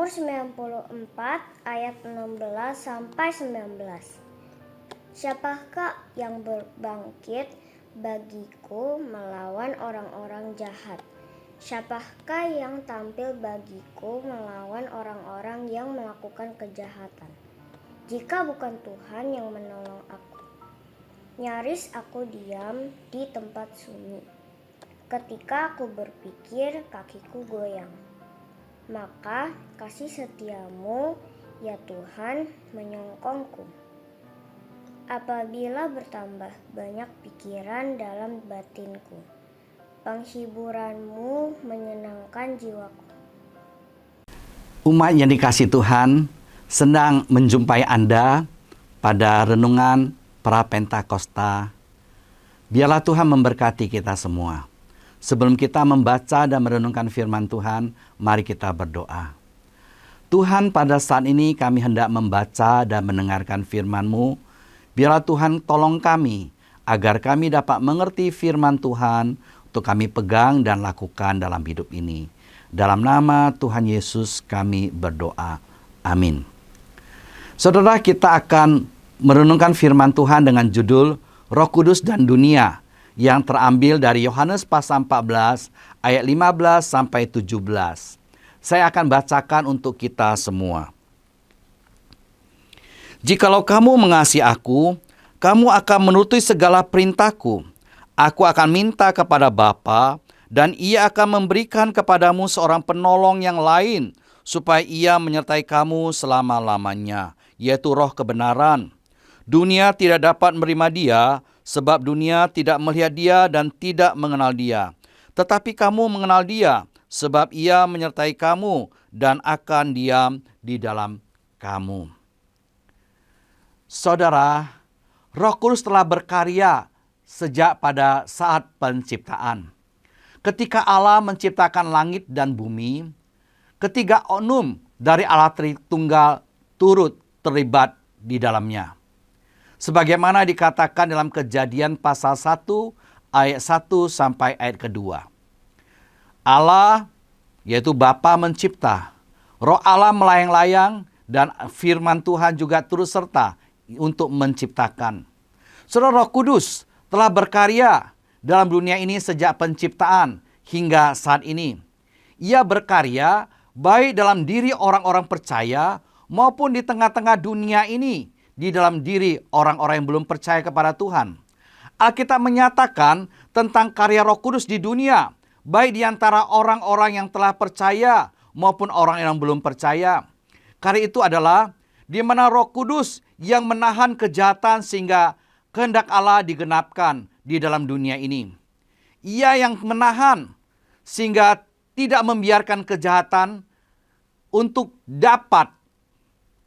Mazmur 94 ayat 16 sampai 19. Siapakah yang berbangkit bagiku melawan orang-orang jahat? Siapakah yang tampil bagiku melawan orang-orang yang melakukan kejahatan? Jika bukan Tuhan yang menolong aku, nyaris aku diam di tempat sunyi. Ketika aku berpikir, kakiku goyang. Maka kasih setiamu, ya Tuhan, menyokongku. Apabila bertambah banyak pikiran dalam batinku, penghiburanmu menyenangkan jiwaku. Umat yang dikasihi Tuhan, sedang menjumpai Anda pada renungan pra-Pentakosta. Biarlah Tuhan memberkati kita semua. Sebelum kita membaca dan merenungkan firman Tuhan, mari kita berdoa. Tuhan, pada saat ini kami hendak membaca dan mendengarkan firman-Mu. Biarlah Tuhan tolong kami, agar kami dapat mengerti firman Tuhan untuk kami pegang dan lakukan dalam hidup ini. Dalam nama Tuhan Yesus kami berdoa. Amin. Saudara, kita akan merenungkan firman Tuhan dengan judul Roh Kudus dan Dunia, yang terambil dari Yohanes pasal 14 ayat 15 sampai 17. Saya akan bacakan untuk kita semua. Jikalau kamu mengasihi aku, kamu akan menuruti segala perintahku. Aku akan minta kepada Bapa, dan Ia akan memberikan kepadamu seorang penolong yang lain, supaya Ia menyertai kamu selama-lamanya, yaitu Roh kebenaran. Dunia tidak dapat menerima Dia, sebab dunia tidak melihat Dia dan tidak mengenal Dia. Tetapi kamu mengenal Dia, sebab Ia menyertai kamu dan akan diam di dalam kamu. Saudara, Roh Kudus telah berkarya sejak pada saat penciptaan. Ketika Allah menciptakan langit dan bumi, ketiga onum dari Allah Tritunggal turut terlibat di dalamnya. Sebagaimana dikatakan dalam Kejadian pasal 1 ayat 1 sampai ayat kedua. Allah, yaitu Bapa, mencipta. Roh Allah melayang-layang dan firman Tuhan juga turut serta untuk menciptakan. Saudara, Roh Kudus telah berkarya dalam dunia ini sejak penciptaan hingga saat ini. Ia berkarya baik dalam diri orang-orang percaya maupun di tengah-tengah dunia ini, di dalam diri orang-orang yang belum percaya kepada Tuhan. Alkitab menyatakan tentang karya Roh Kudus di dunia, baik di antara orang-orang yang telah percaya maupun orang yang belum percaya. Karya itu adalah di mana Roh Kudus yang menahan kejahatan sehingga kehendak Allah digenapkan di dalam dunia ini. Ia yang menahan sehingga tidak membiarkan kejahatan untuk dapat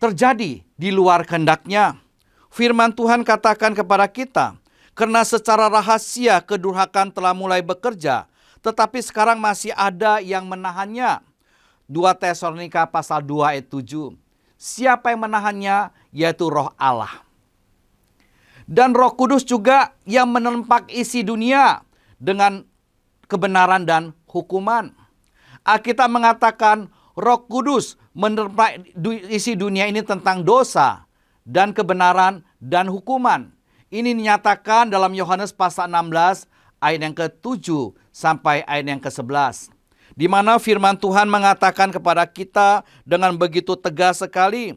terjadi di luar kehendaknya. Firman Tuhan katakan kepada kita, karena secara rahasia kedurhakaan telah mulai bekerja, tetapi sekarang masih ada yang menahannya. 2 Tesalonika pasal 2 ayat 7. Siapa yang menahannya? Yaitu Roh Allah. Dan Roh Kudus juga yang menempak isi dunia dengan kebenaran dan hukuman. Alkitab mengatakan Roh Kudus menerpa isi dunia ini tentang dosa dan kebenaran dan hukuman. Ini dinyatakan dalam Yohanes pasal 16 ayat yang ke-7 sampai ayat yang ke-11. Di mana firman Tuhan mengatakan kepada kita dengan begitu tegas sekali.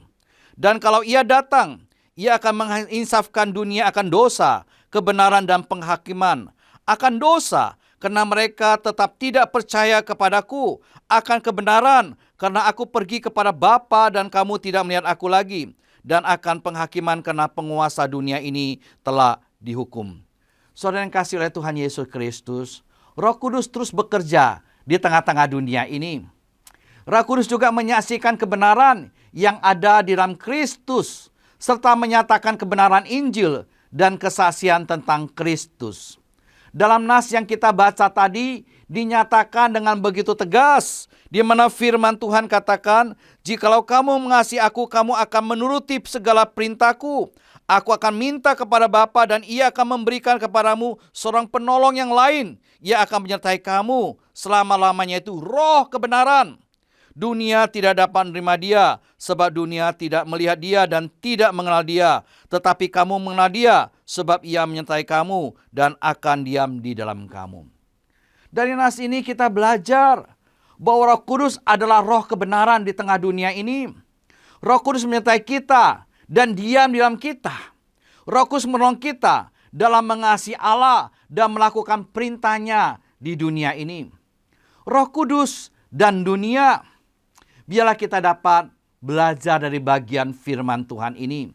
Dan kalau Ia datang, Ia akan menginsafkan dunia akan dosa, kebenaran dan penghakiman. Akan dosa, karena mereka tetap tidak percaya kepadaku, akan kebenaran, karena aku pergi kepada Bapa dan kamu tidak melihat aku lagi, dan akan penghakiman karena penguasa dunia ini telah dihukum. Saudara yang kasih oleh Tuhan Yesus Kristus, Roh Kudus terus bekerja di tengah-tengah dunia ini. Roh Kudus juga menyaksikan kebenaran yang ada di dalam Kristus, serta menyatakan kebenaran Injil dan kesaksian tentang Kristus. Dalam nas yang kita baca tadi dinyatakan dengan begitu tegas, di mana firman Tuhan katakan, jikalau kamu mengasihi aku, kamu akan menuruti segala perintahku. Aku akan minta kepada Bapa dan Ia akan memberikan kepadamu seorang penolong yang lain. Ia akan menyertai kamu selama-lamanya, itu Roh kebenaran. Dunia tidak dapat menerima dia, sebab dunia tidak melihat dia dan tidak mengenal dia. Tetapi kamu mengenal dia, sebab ia menyertai kamu dan akan diam di dalam kamu. Dari nas ini kita belajar bahwa Roh Kudus adalah roh kebenaran di tengah dunia ini. Roh Kudus menyertai kita dan diam di dalam kita. Roh Kudus menolong kita dalam mengasihi Allah dan melakukan perintahnya di dunia ini. Roh Kudus dan dunia, biarlah kita dapat belajar dari bagian firman Tuhan ini.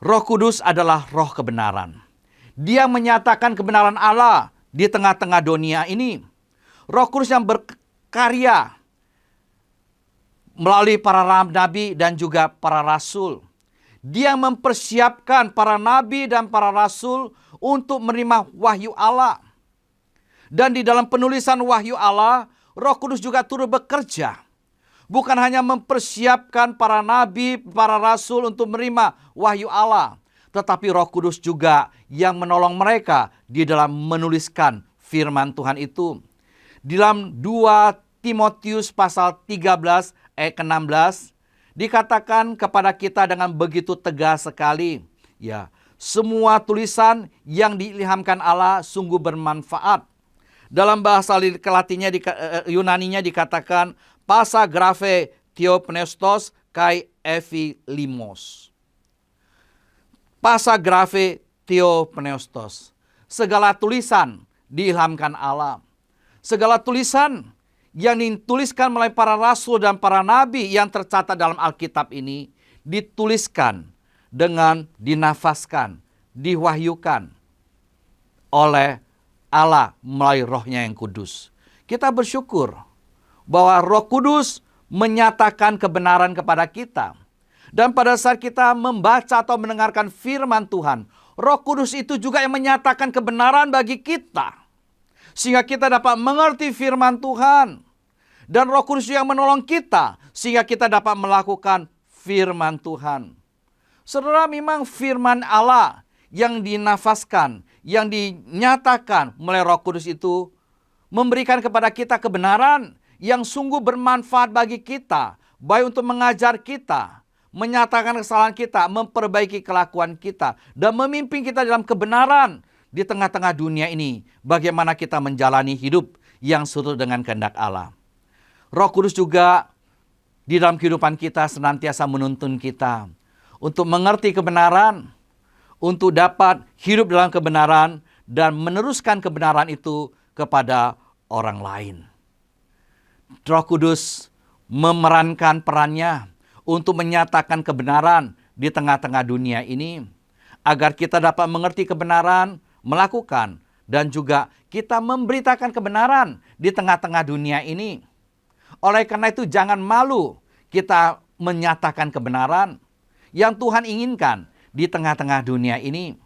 Roh Kudus adalah roh kebenaran. Dia menyatakan kebenaran Allah di tengah-tengah dunia ini. Roh Kudus yang berkarya melalui para nabi dan juga para rasul. Dia mempersiapkan para nabi dan para rasul untuk menerima wahyu Allah. Dan di dalam penulisan wahyu Allah, Roh Kudus juga turut bekerja. Bukan hanya mempersiapkan para nabi, para rasul untuk menerima wahyu Allah. Tetapi Roh Kudus juga yang menolong mereka di dalam menuliskan firman Tuhan itu. Di dalam 2 Timotius pasal 13 ayat ke-16 dikatakan kepada kita dengan begitu tegas sekali, ya, semua tulisan yang diilhamkan Allah sungguh bermanfaat. Dalam bahasa Latinnya Yunaninya dikatakan pasa graphe theopneustos kai evilimos. Pasa graphe theopneustos. Segala tulisan diilhamkan Allah. Segala tulisan yang dituliskan melalui para rasul dan para nabi yang tercatat dalam Alkitab ini dituliskan dengan dinafaskan, diwahyukan oleh Allah melalui rohnya yang kudus. Kita bersyukur bahwa Roh Kudus menyatakan kebenaran kepada kita. Dan pada saat kita membaca atau mendengarkan firman Tuhan, Roh Kudus itu juga yang menyatakan kebenaran bagi kita. Sehingga kita dapat mengerti firman Tuhan. Dan Roh Kudus yang menolong kita sehingga kita dapat melakukan firman Tuhan. Saudara, memang firman Allah yang dinafaskan, yang dinyatakan melalui Roh Kudus itu memberikan kepada kita kebenaran yang sungguh bermanfaat bagi kita, baik untuk mengajar kita, menyatakan kesalahan kita, memperbaiki kelakuan kita, dan memimpin kita dalam kebenaran di tengah-tengah dunia ini, bagaimana kita menjalani hidup yang seturut dengan kehendak Allah. Roh Kudus juga di dalam kehidupan kita senantiasa menuntun kita untuk mengerti kebenaran, untuk dapat hidup dalam kebenaran dan meneruskan kebenaran itu kepada orang lain. Roh Kudus memerankan perannya untuk menyatakan kebenaran di tengah-tengah dunia ini, agar kita dapat mengerti kebenaran, melakukan, dan juga kita memberitakan kebenaran di tengah-tengah dunia ini. Oleh karena itu jangan malu kita menyatakan kebenaran yang Tuhan inginkan di tengah-tengah dunia ini.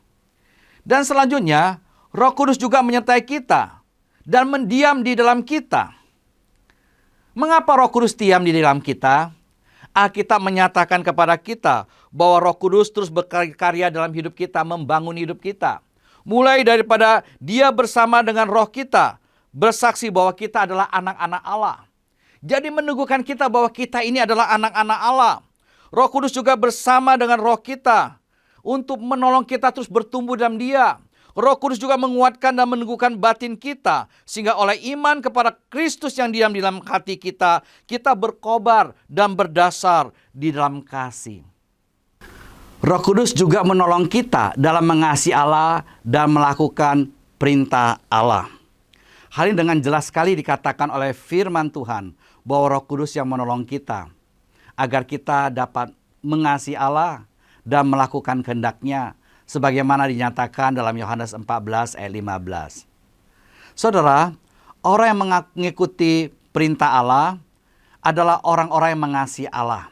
Dan selanjutnya, Roh Kudus juga menyertai kita dan mendiam di dalam kita. Mengapa Roh Kudus diam di dalam kita? Alkitab menyatakan kepada kita bahwa Roh Kudus terus berkarya dalam hidup kita, membangun hidup kita. Mulai daripada Dia bersama dengan roh kita, bersaksi bahwa kita adalah anak-anak Allah. Jadi meneguhkan kita bahwa kita ini adalah anak-anak Allah. Roh Kudus juga bersama dengan roh kita untuk menolong kita terus bertumbuh dalam Dia. Roh Kudus juga menguatkan dan meneguhkan batin kita, sehingga oleh iman kepada Kristus yang diam di dalam hati kita, kita berkobar dan berdasar di dalam kasih. Roh Kudus juga menolong kita dalam mengasihi Allah dan melakukan perintah Allah. Hal ini dengan jelas sekali dikatakan oleh firman Tuhan, bahwa Roh Kudus yang menolong kita agar kita dapat mengasihi Allah dan melakukan kehendak-Nya, sebagaimana dinyatakan dalam Yohanes 14 ayat 15. Saudara, orang yang mengikuti perintah Allah adalah orang-orang yang mengasihi Allah.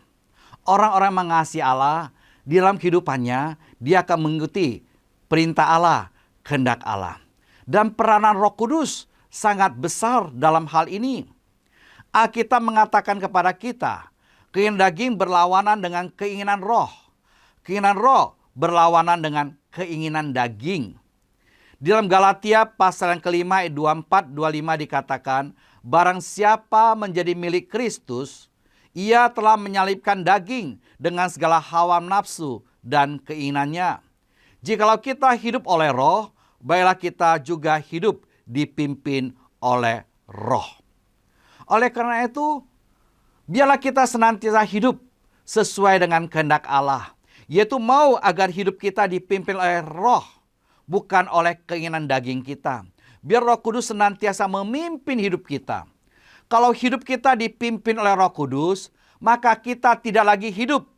Orang-orang yang mengasihi Allah di dalam kehidupannya, dia akan mengikuti perintah Allah, kehendak Allah. Dan peranan Roh Kudus sangat besar dalam hal ini. Alkitab mengatakan kepada kita, keinginan daging berlawanan dengan keinginan roh. Keinginan roh berlawanan dengan keinginan daging. Di dalam Galatia pasal yang kelima ayat 24-25 dikatakan, barang siapa menjadi milik Kristus, ia telah menyalibkan daging dengan segala hawa nafsu dan keinginannya. Jikalau kita hidup oleh Roh, baiklah kita juga hidup dipimpin oleh Roh. Oleh karena itu, biarlah kita senantiasa hidup sesuai dengan kehendak Allah, yaitu mau agar hidup kita dipimpin oleh Roh, bukan oleh keinginan daging kita. Biar Roh Kudus senantiasa memimpin hidup kita. Kalau hidup kita dipimpin oleh Roh Kudus, maka kita tidak lagi hidup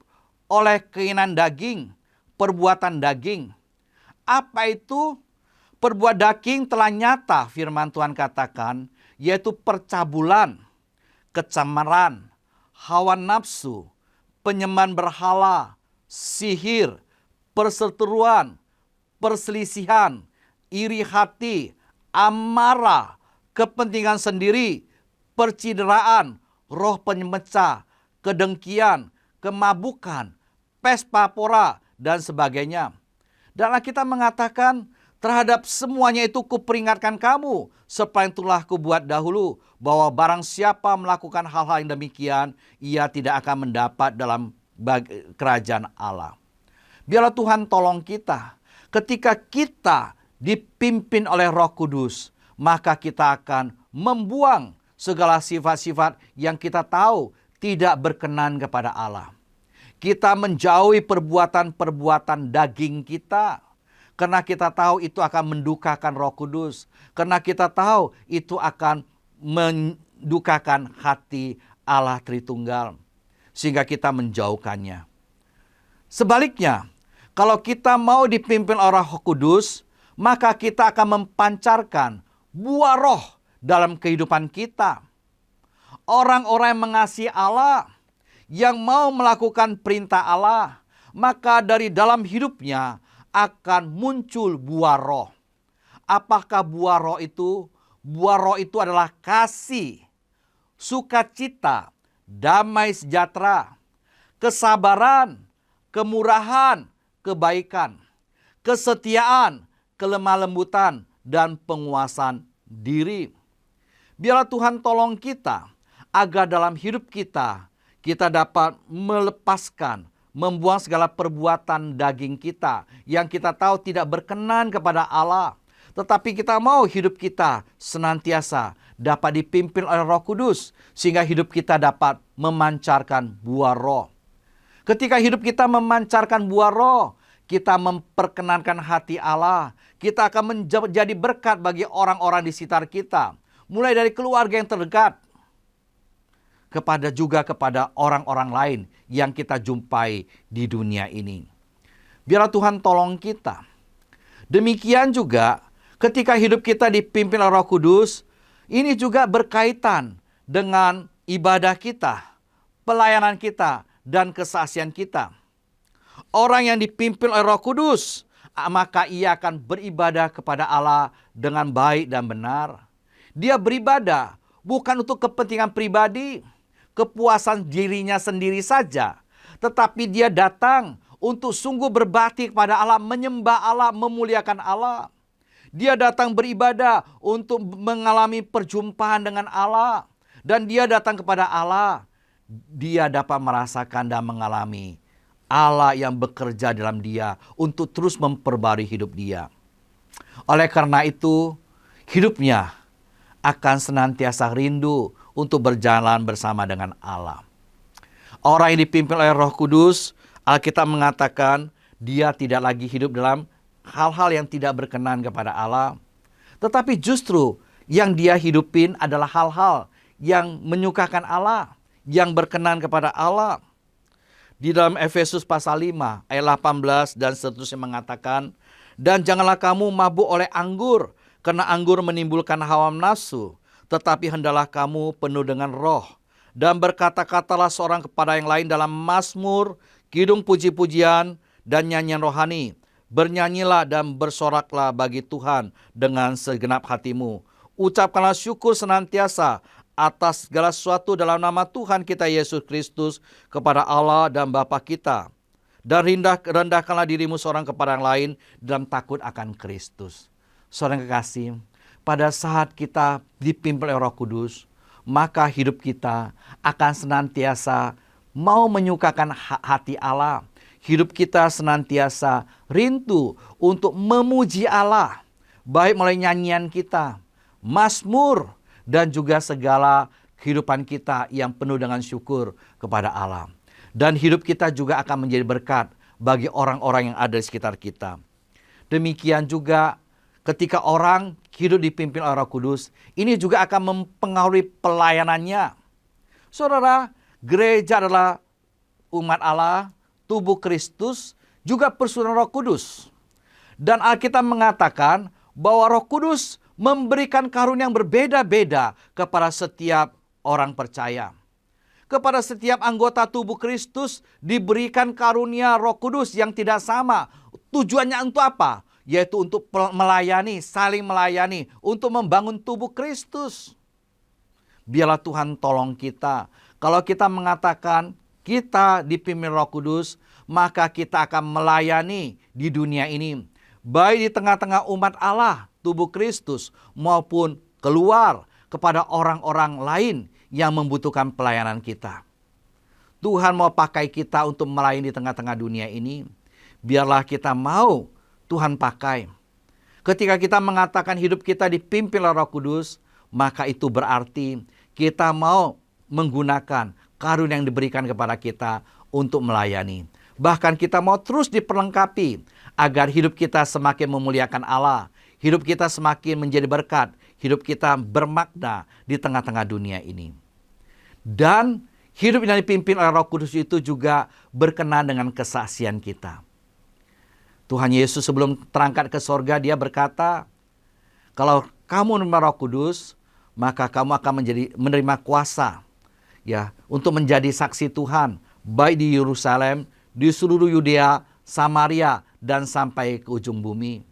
oleh keinginan daging, perbuatan daging. Apa itu? Perbuatan daging telah nyata, firman Tuhan katakan, yaitu percabulan, kecemaran, hawa nafsu, penyembahan berhala, sihir, perseteruan, perselisihan, iri hati, amarah, kepentingan sendiri, percideraan, roh penyemecah, kedengkian, kemabukan, pesta pora, dan sebagainya. Dan kita mengatakan, terhadap semuanya itu kuperingatkan kamu, seperti itulah kubuat dahulu, bahwa barang siapa melakukan hal-hal yang demikian, ia tidak akan mendapat dalam kerajaan Allah. Biarlah Tuhan tolong kita. Ketika kita dipimpin oleh Roh Kudus, maka kita akan membuang segala sifat-sifat yang kita tahu tidak berkenan kepada Allah. Kita menjauhi perbuatan-perbuatan daging kita, karena kita tahu itu akan mendukakan Roh Kudus, karena kita tahu itu akan mendukakan hati Allah Tritunggal, sehingga kita menjauhkannya. Sebaliknya, kalau kita mau dipimpin oleh Roh Kudus, maka kita akan mempancarkan buah roh dalam kehidupan kita. Orang-orang yang mengasihi Allah, yang mau melakukan perintah Allah, maka dari dalam hidupnya akan muncul buah roh. Apakah buah roh itu? Buah roh itu adalah kasih, sukacita, damai sejahtera, kesabaran, kemurahan, kebaikan, kesetiaan, kelemah lembutan, dan penguasaan diri. Biarlah Tuhan tolong kita agar dalam hidup kita dapat melepaskan, membuang segala perbuatan daging kita yang kita tahu tidak berkenan kepada Allah. Tetapi kita mau hidup kita senantiasa dapat dipimpin oleh Roh Kudus, sehingga hidup kita dapat memancarkan buah roh. Ketika hidup kita memancarkan buah roh, kita memperkenankan hati Allah. Kita akan menjadi berkat bagi orang-orang di sekitar kita. Mulai dari keluarga yang terdekat, kepada orang-orang lain yang kita jumpai di dunia ini. Biarlah Tuhan tolong kita. Demikian juga ketika hidup kita dipimpin oleh Roh Kudus, ini juga berkaitan dengan ibadah kita, pelayanan kita, dan kesaksian kita. Orang yang dipimpin oleh Roh Kudus, maka ia akan beribadah kepada Allah dengan baik dan benar. Dia beribadah bukan untuk kepentingan pribadi, kepuasan dirinya sendiri saja, tetapi dia datang untuk sungguh berbakti kepada Allah, menyembah Allah, memuliakan Allah. Dia datang beribadah untuk mengalami perjumpaan dengan Allah, dan dia datang kepada Allah. Dia dapat merasakan dan mengalami Allah yang bekerja dalam dia untuk terus memperbarui hidup dia. Oleh karena itu, hidupnya akan senantiasa rindu untuk berjalan bersama dengan Allah. Orang yang dipimpin oleh Roh Kudus, Alkitab mengatakan dia tidak lagi hidup dalam hal-hal yang tidak berkenan kepada Allah. Tetapi justru yang dia hidupin adalah hal-hal yang menyukakan Allah, yang berkenan kepada Allah. Di dalam Efesus pasal 5 ayat 18 dan seterusnya mengatakan, dan janganlah kamu mabuk oleh anggur, karena anggur menimbulkan hawa nafsu, tetapi hendaklah kamu penuh dengan roh, dan berkata-katalah seorang kepada yang lain dalam mazmur, kidung puji-pujian, dan nyanyian rohani. Bernyanyilah dan bersoraklah bagi Tuhan dengan segenap hatimu. Ucapkanlah syukur senantiasa atas segala sesuatu dalam nama Tuhan kita Yesus Kristus kepada Allah dan Bapa kita. Dan rendahkanlah dirimu seorang kepada yang lain dalam takut akan Kristus. Saudara kekasih, pada saat kita dipimpin oleh Roh Kudus, maka hidup kita akan senantiasa mau menyukakan hati Allah. Hidup kita senantiasa rindu untuk memuji Allah, baik melalui nyanyian kita, mazmur, dan juga segala kehidupan kita yang penuh dengan syukur kepada Allah. Dan hidup kita juga akan menjadi berkat bagi orang-orang yang ada di sekitar kita. Demikian juga ketika orang hidup dipimpin oleh Roh Kudus, ini juga akan mempengaruhi pelayanannya. Saudara, gereja adalah umat Allah, tubuh Kristus, juga persekutuan Roh Kudus. Dan Alkitab mengatakan bahwa Roh Kudus memberikan karunia yang berbeda-beda kepada setiap orang percaya. Kepada setiap anggota tubuh Kristus diberikan karunia Roh Kudus yang tidak sama. Tujuannya untuk apa? Yaitu untuk melayani, saling melayani, untuk membangun tubuh Kristus. Biarlah Tuhan tolong kita. Kalau kita mengatakan kita dipimpin Roh Kudus, maka kita akan melayani di dunia ini. Baik di tengah-tengah umat Allah, tubuh Kristus, maupun keluar kepada orang-orang lain yang membutuhkan pelayanan kita. Tuhan mau pakai kita untuk melayani di tengah-tengah dunia ini. Biarlah kita mau Tuhan pakai. Ketika kita mengatakan hidup kita dipimpin oleh Roh Kudus, maka itu berarti kita mau menggunakan karunia yang diberikan kepada kita untuk melayani. Bahkan kita mau terus diperlengkapi agar hidup kita semakin memuliakan Allah. Hidup kita semakin menjadi berkat. Hidup kita bermakna di tengah-tengah dunia ini. Dan hidup yang dipimpin oleh Roh Kudus itu juga berkenan dengan kesaksian kita. Tuhan Yesus sebelum terangkat ke sorga, dia berkata, kalau kamu menerima Roh Kudus, maka kamu akan menerima kuasa ya untuk menjadi saksi Tuhan, baik di Yerusalem, di seluruh Yudea, Samaria, dan sampai ke ujung bumi.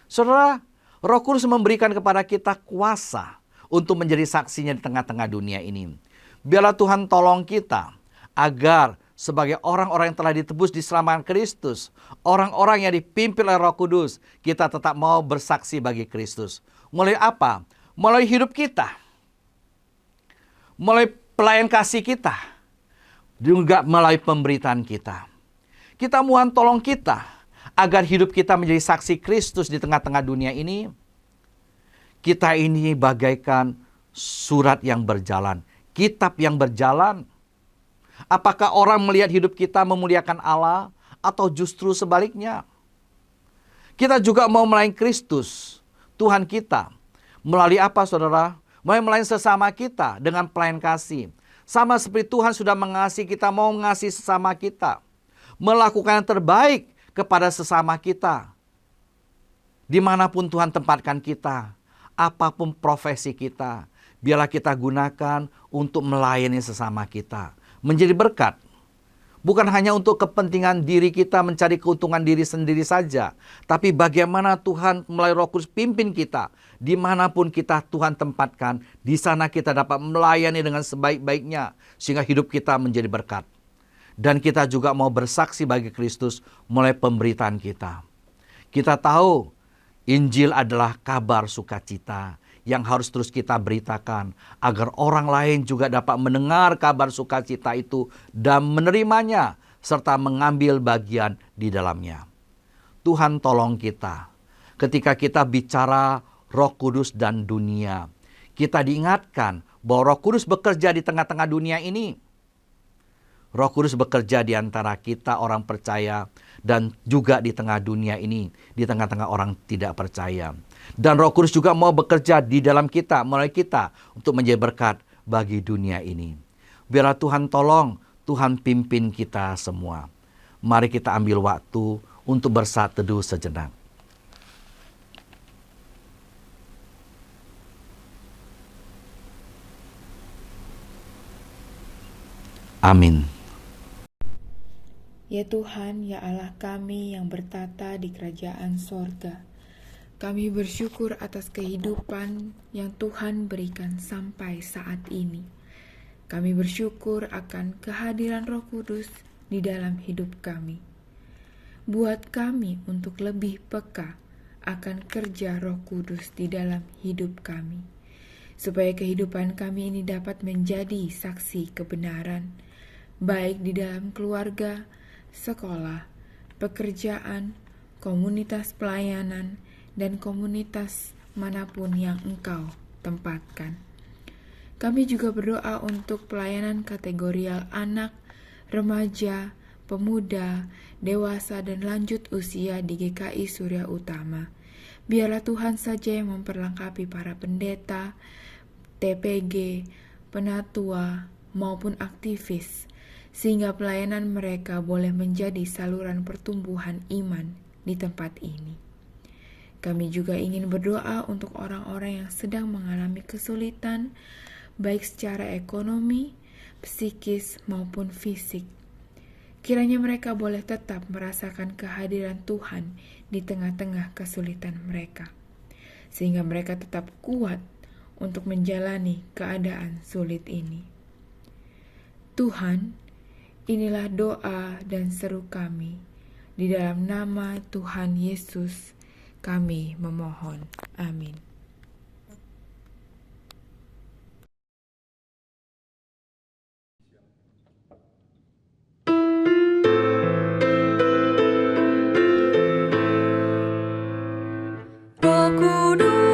Saudara, Roh Kudus memberikan kepada kita kuasa untuk menjadi saksinya di tengah-tengah dunia ini. Biarlah Tuhan tolong kita agar sebagai orang-orang yang telah ditebus diselamatkan Kristus, orang-orang yang dipimpin oleh Roh Kudus, kita tetap mau bersaksi bagi Kristus. Melalui apa? Melalui hidup kita, melalui pelayan kasih kita, juga melalui pemberitaan kita. Kita mohon tolong kita agar hidup kita menjadi saksi Kristus di tengah-tengah dunia ini. Kita ini bagaikan surat yang berjalan, kitab yang berjalan. Apakah orang melihat hidup kita memuliakan Allah atau justru sebaliknya? Kita juga mau melayani Kristus, Tuhan kita. Melalui apa, saudara? Melayani sesama kita dengan pelayan kasih. Sama seperti Tuhan sudah mengasihi kita, mau mengasihi sesama kita. Melakukan yang terbaik kepada sesama kita. Dimanapun Tuhan tempatkan kita, apapun profesi kita, biarlah kita gunakan untuk melayani sesama kita. Menjadi berkat. Bukan hanya untuk kepentingan diri kita mencari keuntungan diri sendiri saja. Tapi bagaimana Tuhan melalui Roh Kudus pimpin kita. Dimanapun kita Tuhan tempatkan, di sana kita dapat melayani dengan sebaik-baiknya. Sehingga hidup kita menjadi berkat. Dan kita juga mau bersaksi bagi Kristus mulai pemberitaan kita. Kita tahu Injil adalah kabar sukacita yang harus terus kita beritakan agar orang lain juga dapat mendengar kabar sukacita itu dan menerimanya serta mengambil bagian di dalamnya. Tuhan tolong kita. Ketika kita bicara Roh Kudus dan dunia, kita diingatkan bahwa Roh Kudus bekerja di tengah-tengah dunia ini. Roh Kudus bekerja di antara kita orang percaya dan juga di tengah dunia ini, di tengah-tengah orang tidak percaya. Dan Roh Kudus juga mau bekerja di dalam kita, melalui kita untuk menjadi berkat bagi dunia ini. Biarlah Tuhan tolong, Tuhan pimpin kita semua. Mari kita ambil waktu untuk bersaat teduh sejenak. Amin. Ya Tuhan, ya Allah kami yang bertata di kerajaan sorga, kami bersyukur atas kehidupan yang Tuhan berikan sampai saat ini. Kami bersyukur akan kehadiran Roh Kudus di dalam hidup kami. Buat kami untuk lebih peka akan kerja Roh Kudus di dalam hidup kami. supaya kehidupan kami ini dapat menjadi saksi kebenaran, baik di dalam keluarga, sekolah, pekerjaan, komunitas pelayanan, dan komunitas manapun yang Engkau tempatkan. Kami juga berdoa untuk pelayanan kategorial anak, remaja, pemuda, dewasa, dan lanjut usia di GKI Surya Utama. Biarlah Tuhan saja yang memperlengkapi para pendeta, TPG, penatua, maupun aktivis, sehingga pelayanan mereka boleh menjadi saluran pertumbuhan iman di tempat ini. Kami juga ingin berdoa untuk orang-orang yang sedang mengalami kesulitan, baik secara ekonomi, psikis, maupun fisik. Kiranya mereka boleh tetap merasakan kehadiran Tuhan di tengah-tengah kesulitan mereka, sehingga mereka tetap kuat untuk menjalani keadaan sulit ini. Tuhan, inilah doa dan seru kami. Di dalam nama Tuhan Yesus, kami memohon. Amin. Roh Kudus